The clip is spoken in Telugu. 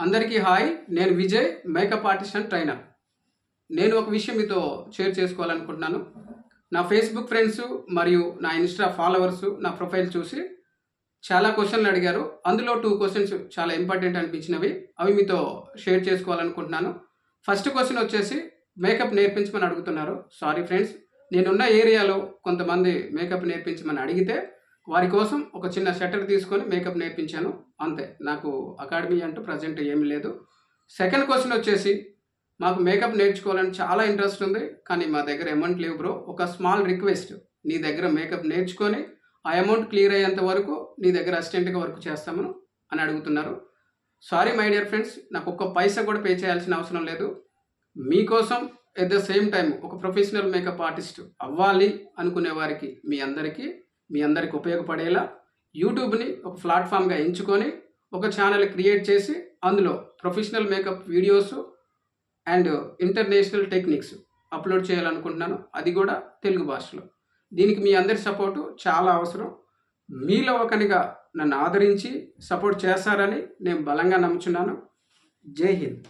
అందరికీ హాయ్. నేను Vijay, makeup artist and trainer. నేను ఒక విషయం మీతో షేర్ చేసుకోవాలనుకుంటున్నాను. నా ఫేస్బుక్ ఫ్రెండ్స్ మరియు నా ఇన్స్టా ఫాలోవర్స్ నా ప్రొఫైల్ చూసి చాలా క్వశ్చన్లు అడిగారు. అందులో 2 క్వశ్చన్స్ చాలా ఇంపార్టెంట్ అనిపించినవి. అవి మీతో షేర్ చేసుకోవాలనుకుంటున్నాను. ఫస్ట్ క్వశ్చన్ వచ్చేసి మేకప్ నేర్పించమని అడుగుతున్నారు. సారీ ఫ్రెండ్స్, నేనున్న ఏరియాలో కొంతమంది మేకప్ నేర్పించమని అడిగితే వారి కోసం ఒక చిన్న షట్టర్ తీసుకొని మేకప్ నేర్పించాను, అంతే. నాకు అకాడమీ అంటూ ప్రజెంట్ ఏమీ లేదు. సెకండ్ క్వశ్చన్ వచ్చేసి, మాకు మేకప్ నేర్చుకోవాలని చాలా ఇంట్రెస్ట్ ఉంది, కానీ మా దగ్గర అమౌంట్ లేవు బ్రో. ఒక స్మాల్ రిక్వెస్ట్, నీ దగ్గర మేకప్ నేర్చుకొని ఆ అమౌంట్ క్లియర్ అయ్యేంత వరకు నీ దగ్గర అసిస్టెంట్గా వర్క్ చేస్తాము అని అడుగుతున్నారు. సారీ మై డియర్ ఫ్రెండ్స్, నాకు ఒక్క పైసా కూడా పే చేయాల్సిన అవసరం లేదు. మీకోసం ఎట్ ద సేమ్ టైం ఒక ప్రొఫెషనల్ మేకప్ ఆర్టిస్ట్ అవ్వాలి అనుకునే వారికి మీ అందరికి ఉపయోగపడేలా యూట్యూబ్ని ఒక ప్లాట్ఫామ్గా ఎంచుకొని ఒక ఛానల్ క్రియేట్ చేసి అందులో professional makeup videos and international techniques upload చేయాలనుకుంటున్నాను, అది కూడా తెలుగు భాషలో. దీనికి మీ అందరి సపోర్టు చాలా అవసరం. మీలో ఒకనిగా నన్ను ఆదరించి సపోర్ట్ చేస్తారని నేను బలంగా నమ్ముచున్నాను. జై హింద్.